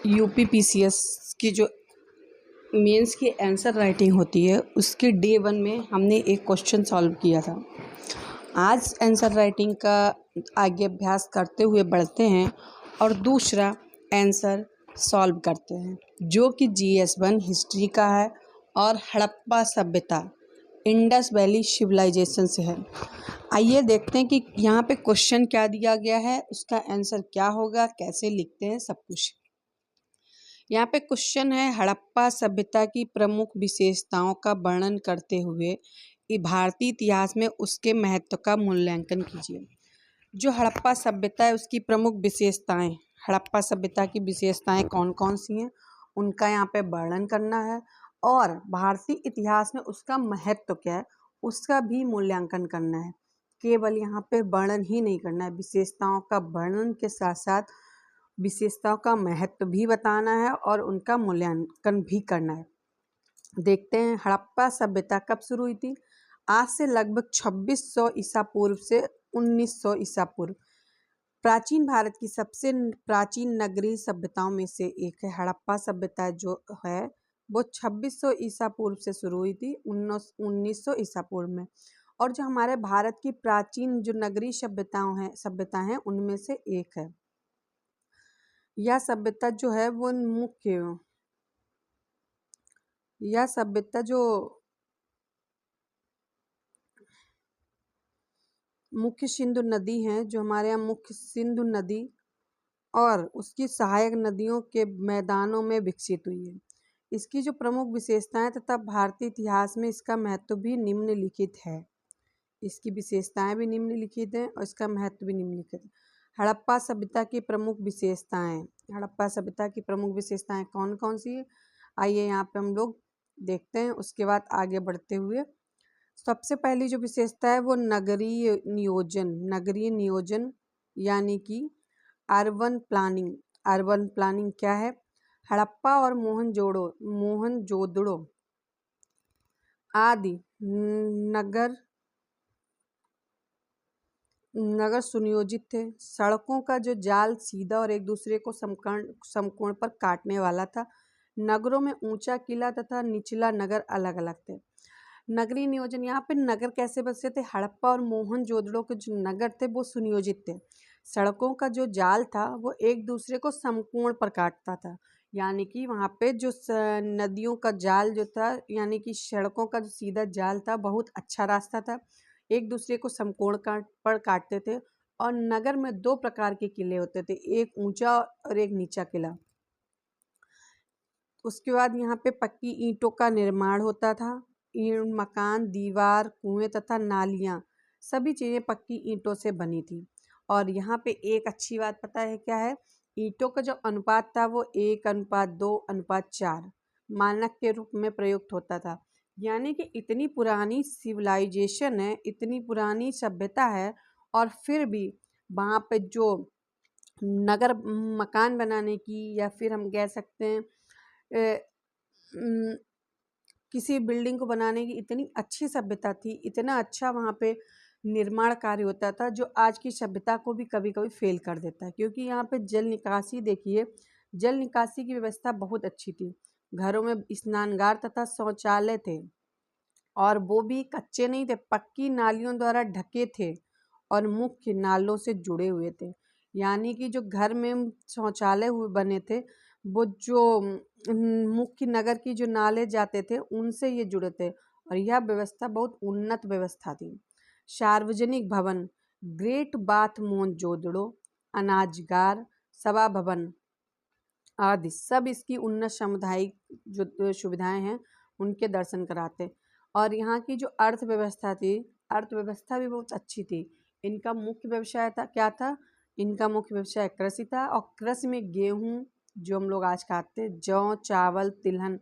UPPCS की जो mains की आंसर राइटिंग होती है उसके डे 1 में हमने एक क्वेश्चन सॉल्व किया था। आज आंसर राइटिंग का आगे अभ्यास करते हुए बढ़ते हैं और दूसरा आंसर सॉल्व करते हैं जो कि GS1 हिस्ट्री का है और हड़प्पा सभ्यता इंडस वैली सिविलाइजेशन से है। आइए देखते हैं कि यहाँ पे क्वेश्चन क्या दिया गया है, उसका आंसर क्या होगा, कैसे लिखते हैं, सब कुछ। यहाँ पे क्वेश्चन है, हड़प्पा सभ्यता की प्रमुख विशेषताओं का वर्णन करते हुए भारतीय इतिहास में उसके महत्व का मूल्यांकन कीजिए। जो हड़प्पा सभ्यता है उसकी प्रमुख विशेषताएं, हड़प्पा सभ्यता की विशेषताएं कौन कौन सी हैं उनका यहाँ पे वर्णन करना है और भारतीय इतिहास में उसका महत्व क्या है उसका भी मूल्यांकन करना है। केवल यहाँ पे वर्णन ही नहीं करना है, विशेषताओं का वर्णन के साथ साथ विशेषताओं का महत्व भी बताना है और उनका मूल्यांकन भी करना है। देखते हैं हड़प्पा सभ्यता कब शुरू हुई थी। आज से लगभग 2600 ईसा पूर्व से 1900 ईसा पूर्व प्राचीन भारत की सबसे प्राचीन नगरीय सभ्यताओं में से एक है। हड़प्पा सभ्यता जो है वो 2600 ईसा पूर्व से शुरू हुई थी 1900 ईसा पूर्व में। और जो हमारे भारत की प्राचीन जो नगरीय सभ्यता हैं उनमें से एक है। यह सभ्यता जो है वो यह सभ्यता जो मुख्य सिंधु नदी है, जो हमारे यहाँ मुख्य सिंधु नदी और उसकी सहायक नदियों के मैदानों में विकसित हुई है। इसकी जो प्रमुख विशेषताएं तथा भारतीय इतिहास में इसका महत्व भी निम्नलिखित है। इसकी विशेषताएं भी निम्नलिखित हैं और इसका महत्व भी निम्नलिखित है। हड़प्पा सभ्यता की प्रमुख विशेषताएं, हड़प्पा सभ्यता की प्रमुख विशेषताएं कौन कौन सी है, आइए यहाँ पे हम लोग देखते हैं। उसके बाद आगे बढ़ते हुए सबसे पहली जो विशेषता है वो नगरीय नियोजन यानी कि अर्बन प्लानिंग। अर्बन प्लानिंग क्या है? हड़प्पा और मोहनजोदड़ो आदि नगर सुनियोजित थे। सड़कों का जो जाल सीधा और एक दूसरे को समकोण पर काटने वाला था। नगरों में ऊंचा किला तथा निचला नगर अलग अलग थे। नगरीय नियोजन, यहाँ पे नगर कैसे बसे थे? हड़प्पा और मोहनजोदड़ो के जो नगर थे वो सुनियोजित थे। सड़कों का जो जाल था वो एक दूसरे को समकोण पर काटता था, यानी कि वहाँ पे जो नदियों का जाल जो था, यानी कि सड़कों का जो सीधा जाल था बहुत अच्छा रास्ता था, एक दूसरे को समकोण पर काटते थे। और नगर में दो प्रकार के किले होते थे, एक ऊंचा और एक नीचा किला। उसके बाद यहाँ पे पक्की ईंटों का निर्माण होता था। मकान, दीवार, कुएं तथा नालियाँ सभी चीज़ें पक्की ईंटों से बनी थी। और यहाँ पे एक अच्छी बात पता है क्या है? ईंटों का जो अनुपात था वो 1:2:4 मानक के रूप में प्रयुक्त होता था। यानी कि इतनी पुरानी सिविलाइजेशन है, इतनी पुरानी सभ्यता है और फिर भी वहाँ पे जो नगर मकान बनाने की या फिर हम कह सकते हैं किसी बिल्डिंग को बनाने की इतनी अच्छी सभ्यता थी, इतना अच्छा वहाँ पे निर्माण कार्य होता था जो आज की सभ्यता को भी कभी कभी फेल कर देता है। क्योंकि यहाँ पे जल निकासी देखिए, जल निकासी की व्यवस्था बहुत अच्छी थी। घरों में स्नानगार तथा शौचालय थे और वो भी कच्चे नहीं थे, पक्की नालियों द्वारा ढके थे और मुख्य नालों से जुड़े हुए थे। यानी कि जो घर में शौचालय हुए बने थे वो जो मुख्य नगर की जो नाले जाते थे उनसे ये जुड़े थे और यह व्यवस्था बहुत उन्नत व्यवस्था थी। सार्वजनिक भवन, ग्रेट बाथ मोहनजोदड़ो, अनाजगार, सभा भवन आदि सब इसकी उन्नत सामुदायिक जो सुविधाएं हैं उनके दर्शन कराते। और यहाँ की जो अर्थव्यवस्था थी, अर्थव्यवस्था भी बहुत अच्छी थी। इनका मुख्य व्यवसाय था क्या था? इनका मुख्य व्यवसाय कृषि था और कृषि में गेहूँ जो हम लोग आज खाते हैं, जौ, चावल, तिलहन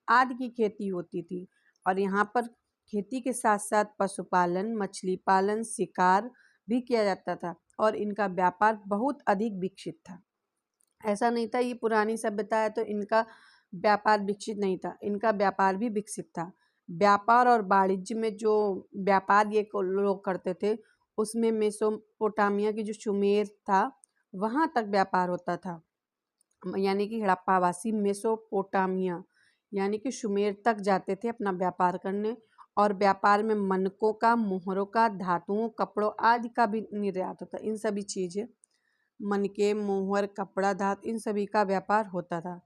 आदि की खेती होती थी। और यहाँ पर खेती के साथ साथ पशुपालन, मछली पालन, शिकार भी किया जाता था और इनका व्यापार बहुत अधिक विकसित था। ऐसा नहीं था ये पुरानी सभ्यता है तो इनका व्यापार विकसित नहीं था, इनका व्यापार भी विकसित था। व्यापार और वाणिज्य में जो व्यापार ये लोग करते थे उसमें मेसोपोटामिया की जो सुमेर था वहाँ तक व्यापार होता था यानी कि हड़प्पावासी मेसोपोटामिया यानी कि सुमेर तक जाते थे अपना व्यापार करने, और व्यापार में मनकों का, मोहरों का, धातुओं, कपड़ों आदि का भी निर्यात होता। इन सभी चीज़ें, मनके, मोहर, कपड़ा, धातु, इन सभी का व्यापार होता था।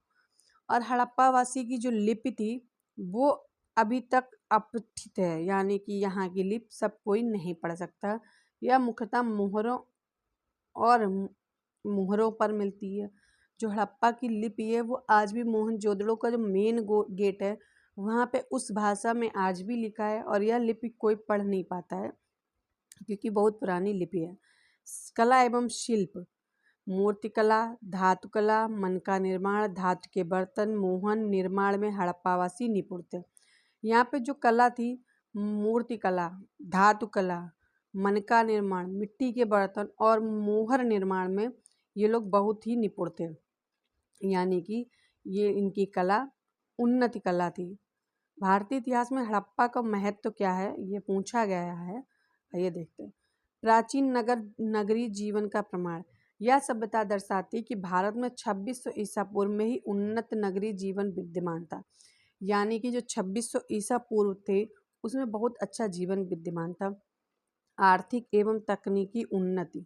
और हड़प्पावासी की जो लिपि थी वो अभी तक अपठित है, यानी कि यहाँ की लिपि सब कोई नहीं पढ़ सकता। यह मुख्यतः मोहरों और मोहरों पर मिलती है। जो हड़प्पा की लिपि है वो आज भी मोहनजोदड़ो का जो मेन गेट है वहाँ पे उस भाषा में आज भी लिखा है, और यह लिपि कोई पढ़ नहीं पाता है क्योंकि बहुत पुरानी लिपि है। कला एवं शिल्प, मूर्तिकला, धातुकला, मन का निर्माण, धातु के बर्तन, मोहन निर्माण में हड़प्पावासी निपुण थे। यहाँ पे जो कला थी, मूर्तिकला, धातुकला, मन का निर्माण, मिट्टी के बर्तन और मोहर निर्माण में ये लोग बहुत ही निपुण थे, यानी कि ये इनकी कला उन्नति कला थी। भारतीय इतिहास में हड़प्पा का महत्व क्या है ये पूछा गया है, ये देखते हैं। प्राचीन नगरी जीवन का प्रमाण, यह सभ्यता दर्शाती कि भारत में 2600 ईसा पूर्व में ही उन्नत नगरी जीवन विद्यमान था, यानी कि जो 2600 ईसा पूर्व थे उसमें बहुत अच्छा जीवन विद्यमान था। आर्थिक एवं तकनीकी उन्नति,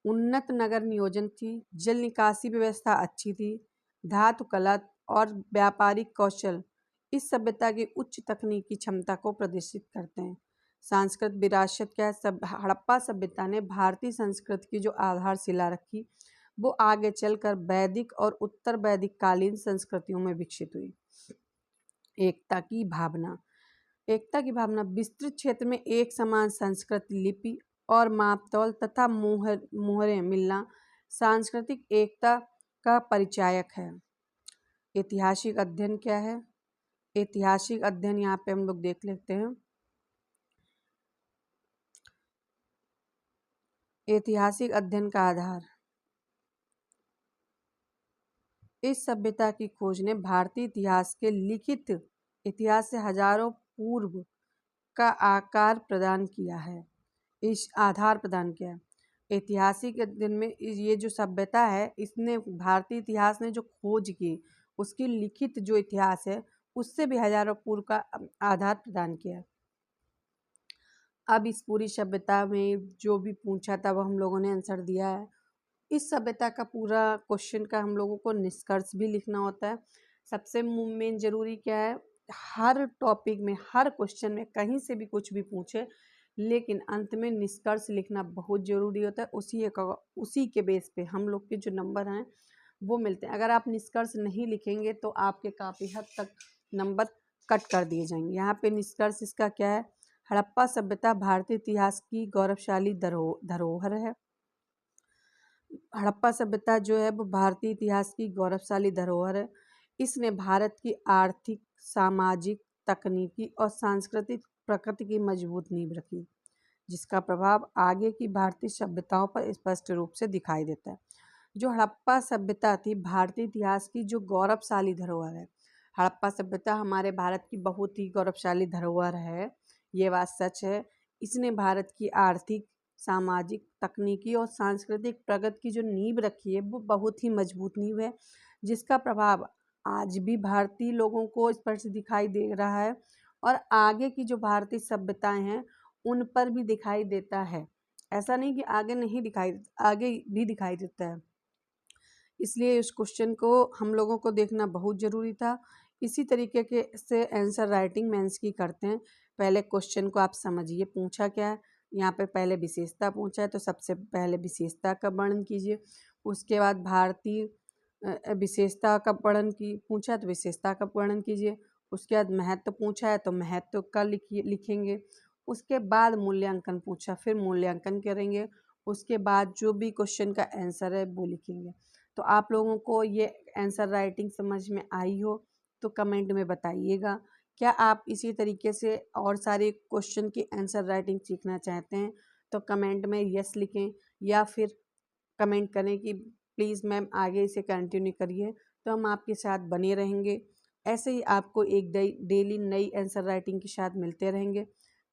उन्नत नगर नियोजन थी, जल निकासी व्यवस्था अच्छी थी, धातु कला और व्यापारिक कौशल इस सभ्यता की उच्च तकनीकी क्षमता को प्रदर्शित करते हैं। सांस्कृतिक विरासत क्या है? हड़प्पा सभ्यता ने भारतीय संस्कृति की जो आधारशिला रखी वो आगे चलकर वैदिक और उत्तर वैदिक कालीन संस्कृतियों में विकसित हुई। एकता की भावना, एकता की भावना विस्तृत क्षेत्र में एक समान संस्कृति, लिपि और मापतौल तथा मोहरें मिलना सांस्कृतिक एकता का परिचायक है। ऐतिहासिक अध्ययन क्या है? ऐतिहासिक अध्ययन यहाँ पे हम लोग देख लेते हैं। ऐतिहासिक अध्ययन का आधार, इस सभ्यता की खोज ने भारतीय इतिहास के लिखित इतिहास से हजारों पूर्व का आकार प्रदान किया है, इस आधार प्रदान किया है। ऐतिहासिक अध्ययन में ये जो सभ्यता है इसने भारतीय इतिहास ने जो खोज की उसकी लिखित जो इतिहास है उससे भी हजारों पूर्व का आधार प्रदान किया है। अब इस पूरी सभ्यता में जो भी पूछा था वो हम लोगों ने आंसर दिया है। इस सभ्यता का पूरा क्वेश्चन का हम लोगों को निष्कर्ष भी लिखना होता है। सबसे मेन जरूरी क्या है, हर टॉपिक में हर क्वेश्चन में कहीं से भी कुछ भी पूछे लेकिन अंत में निष्कर्ष लिखना बहुत ज़रूरी होता है। उसी के बेस पे हम लोग के जो नंबर हैं वो मिलते हैं। अगर आप निष्कर्ष नहीं लिखेंगे तो आपके काफ़ी हद तक नंबर कट कर दिए जाएंगे। यहाँ पे निष्कर्ष इसका क्या है? हड़प्पा सभ्यता भारतीय इतिहास की गौरवशाली धरोहर है। हड़प्पा सभ्यता जो है वो भारतीय इतिहास की गौरवशाली धरोहर है। इसने भारत की आर्थिक, सामाजिक, तकनीकी और सांस्कृतिक प्रकृति की मजबूत नींव रखी, जिसका प्रभाव आगे की भारतीय सभ्यताओं पर स्पष्ट रूप से दिखाई देता है। जो हड़प्पा सभ्यता थी भारतीय इतिहास की जो गौरवशाली धरोहर है। हड़प्पा सभ्यता हमारे भारत की बहुत ही गौरवशाली धरोहर है, ये बात सच है। इसने भारत की आर्थिक, सामाजिक, तकनीकी और सांस्कृतिक प्रगति की जो नींव रखी है वो बहुत ही मजबूत नींव है, जिसका प्रभाव आज भी भारतीय लोगों को स्पष्ट दिखाई दे रहा है और आगे की जो भारतीय सभ्यताएं हैं उन पर भी दिखाई देता है। ऐसा नहीं कि आगे नहीं दिखाई, आगे भी दिखाई देता है। इसलिए इस क्वेश्चन को हम लोगों को देखना बहुत ज़रूरी था। इसी तरीके के से आंसर राइटिंग मेंस की करते हैं। पहले क्वेश्चन को आप समझिए पूछा क्या है। यहाँ पे पहले विशेषता पूछा है तो सबसे पहले विशेषता का वर्णन कीजिए। उसके बाद भारतीय विशेषता का वर्णन की पूछा तो विशेषता का वर्णन कीजिए। उसके बाद महत्व पूछा है तो महत्व का लिखेंगे। उसके बाद मूल्यांकन पूछा, फिर मूल्यांकन करेंगे। उसके बाद जो भी क्वेश्चन का आंसर है वो लिखेंगे। तो आप लोगों को ये आंसर राइटिंग समझ में आई हो तो कमेंट में बताइएगा। क्या आप इसी तरीके से और सारे क्वेश्चन की आंसर राइटिंग सीखना चाहते हैं तो कमेंट में यस लिखें, या फिर कमेंट करें कि प्लीज़ मैम आगे इसे कंटिन्यू करिए, तो हम आपके साथ बने रहेंगे। ऐसे ही आपको एक डेली नई आंसर राइटिंग के साथ मिलते रहेंगे।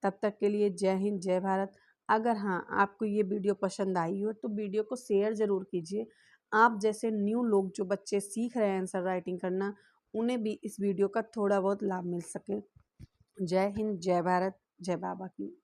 तब तक के लिए जय हिंद, जय भारत। अगर हाँ आपको ये वीडियो पसंद आई हो तो वीडियो को शेयर ज़रूर कीजिए आप जैसे न्यू लोग जो बच्चे सीख रहे हैं आंसर राइटिंग करना, उन्हें भी इस वीडियो का थोड़ा बहुत लाभ मिल सके। जय हिंद, जय भारत, जय बाबा की।